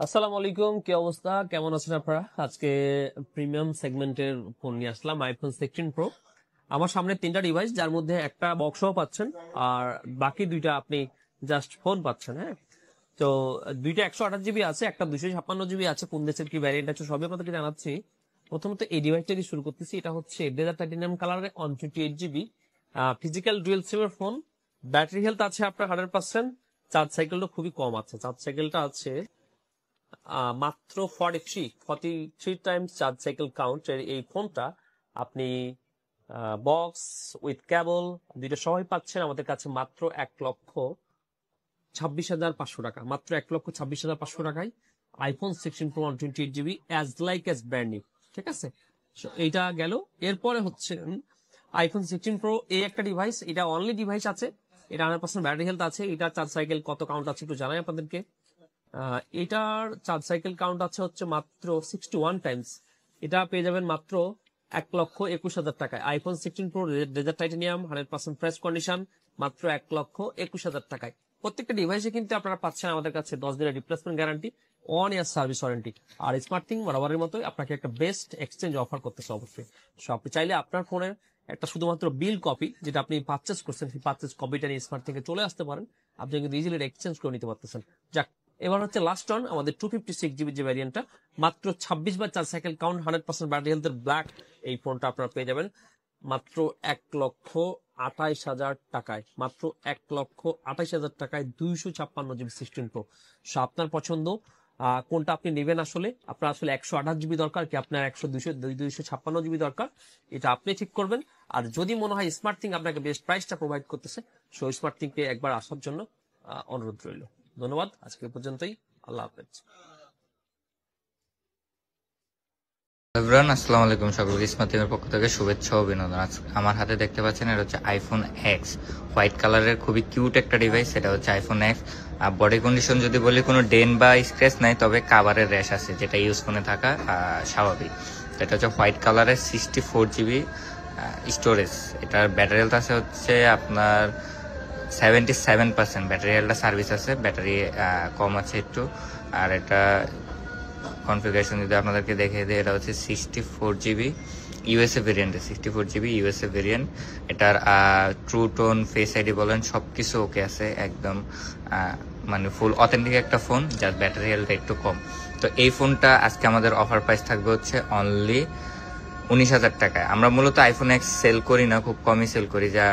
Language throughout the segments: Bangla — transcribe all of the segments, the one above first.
আসসালামু আলাইকুম, কি অবস্থা, কেমন আছেন আপনারা? আজকে প্রিমিয়াম সেগমেন্টের ফোন নিয়ে আসলাম, আইফোন 16 প্রো। আমার সামনে তিনটা ডিভাইস, যার মধ্যে একটা বক্সও পাচ্ছেন আর বাকি দুইটা আপনি জাস্ট ফোন পাচ্ছেন। হ্যাঁ, তো দুইটা 128 জিবি আছে, একটা 256 জিবি আছে। কোন দেশের কি ভ্যারিয়েন্ট আছে সবই আপনাদেরকে জানাচ্ছি। প্রথমত এই ডিভাইসটা দিয়ে শুরু করতেছি। এটা হচ্ছে ডেজার্ট টাইটানিয়াম কালারের 128 জিবি ফিজিক্যাল ডুয়েল সিমের ফোন। ব্যাটারি হেলথ আছে আপনার 100%। চার্জ সাইকেলটা খুবই কম আছে, চার্জ সাইকেলটা আছে মাত্র 43 টাইমস চার্জ সাইকেল কাউন্ট। এই ফোনটা আপনি বক্স উইথ কেবল দুইটা সবাই পাচ্ছেন আমাদের কাছে মাত্র 1,26,500 টাকা। মাত্র 1,26,500 টাকায় iPhone 16 pro 128 GB as like as brand new. ঠিক আছে, So, এইটা গেল। এরপরে হচ্ছে আইফোন 16 প্রো, এই একটা ডিভাইস, এটা অনলি ডিভাইস আছে। এটা 100% ব্যাটারি হেলথ আছে। এটা চার্জ সাইকেল কত কাউন্ট আছে একটু জানাই আপনাদেরকে। এটার চার্জ সাইকেল কাউন্ট আছে হচ্ছে মাত্র 61 টাইমস। এটা পেয়ে যাবেন মাত্র 1,21,000 টাকায়। IPhone 16 pro desert titanium 100% fresh condition, মাত্র 1,21,000 টাকায়। প্রত্যেকটা ডিভাইসে কিন্তু আপনারা পাচ্ছেন আমাদের কাছে 10 দিনের replacement guarantee, 1 year service warranty. আর স্মার্ট থিং বরাবরের মতোই আপনাকে একটা বেস্ট এক্সচেঞ্জ অফার করতেছে অবশ্যই। সো আপনি চাইলে আপনার ফোনের একটা শুধুমাত্র বিল কপি, যেটা আপনি পারচেস করছেন, সেই পারচেস কপিটা নিয়ে স্মার্ট থেকে চলে আসতে পারেন। আপনি কিন্তু ইজিলি এক্সচেঞ্জ করে নিতে পারতেছেন। যাক, এবার হচ্ছে লাস্ট অন আমাদের 256 জিবি যে ভ্যারিয়েন্টটা, মাত্র 26 বার চার্জ সাইকেল কাউন্ট, 100% ব্যাটারি হেলথের ব্ল্যাক। এই ফোনটা আপনারা পেয়ে যাবেন মাত্র 1,28,000 টাকায়। মাত্র 1,28,000 টাকায় 256 জিবি 16 প্রো। সো আপনার পছন্দ কোনটা আপনি নেবেন? আসলে আপনার আসলে 128 জিবি দরকার, কি আপনার 256 জিবি দরকার, এটা আপনি ঠিক করবেন। আর যদি মনে হয় স্মার্ট থিং আপনাকে বেস্ট প্রাইসটা প্রোভাইড করতেছে, সো স্মার্ট থিংকে একবার আসার জন্য অনুরোধ রইল। ধন্যবাদ, আজকে পর্যন্তই। আল্লাহ হাফেজ। এভরিওয়ান, আসসালামু আলাইকুম। সকলকে স্মার্ট টিমের পক্ষ থেকে শুভেচ্ছা ও বিনোদন। আমার হাতে দেখতে পাচ্ছেন এটা হচ্ছে আইফোন এক্স, হোয়াইট কালারের খুবই কিউট একটা ডিভাইস। এটা হচ্ছে আইফোন এক্স। আর বডি কন্ডিশন যদি বলি, কোনো ডেন বা স্ক্র্যাচ নাই, তবে কাভারের র্যাশ আছে, যেটা ইউজ ফোনে থাকা স্বাভাবিক। এটা হচ্ছে হোয়াইট কালারের 64 জিবি স্টোরেজ। এটার ব্যাটারি হেলথ আছে হচ্ছে আপনার 77%। ব্যাটারি হেলথটা সার্ভিস আছে, ব্যাটারি কম আছে একটু। আর এটা কনফিগারেশন যদি আপনাদেরকে দেখিয়ে দিই, এটা হচ্ছে 64 GB USA variant. 64 GB USA variant. এটার ট্রু টোন, ফেস আইডি বলেন, সবকিছু ওকে আছে একদম। মানে ফুল অথেন্টিক একটা ফোন, যার ব্যাটারি হেলথ একটু কম। তো এই ফোনটা আজকে আমাদের অফার প্রাইস থাকবে হচ্ছে অনলি 19,000 টাকায়। আমরা মূলত আইফোন এক্স সেল করি না, খুব কমই সেল করি। যা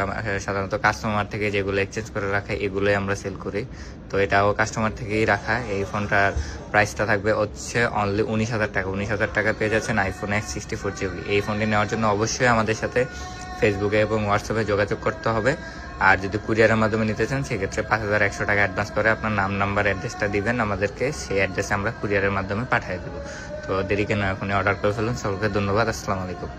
সাধারণত কাস্টমার থেকে যেগুলো এক্সচেঞ্জ করে রাখা, এগুলোই আমরা সেল করি। তো এটাও কাস্টমার থেকেই রাখা। এই ফোনটার প্রাইসটা থাকবে হচ্ছে অনলি 19,000 টাকা। 19,000 টাকা পেয়ে যাচ্ছেন আইফোন এক্স 64 জিবি। এই ফোনটি নেওয়ার জন্য অবশ্যই আমাদের সাথে ফেসবুকে এবং হোয়াটসঅ্যাপে যোগাযোগ করতে হবে। আর যদি কুরিয়ারের মাধ্যমে নিতে চান, সেক্ষেত্রে 5,100 টাকা অ্যাডভান্স করে আপনার নাম, নাম্বার, অ্যাড্রেসটা দিবেন আমাদেরকে। সেই অ্যাড্রেসে আমরা কুরিয়ারের মাধ্যমে পাঠিয়ে দেবো। তো দেরি কেন, এখনই অর্ডার করে ফেলুন। সকলকে ধন্যবাদ। আসসালামু আলাইকুম।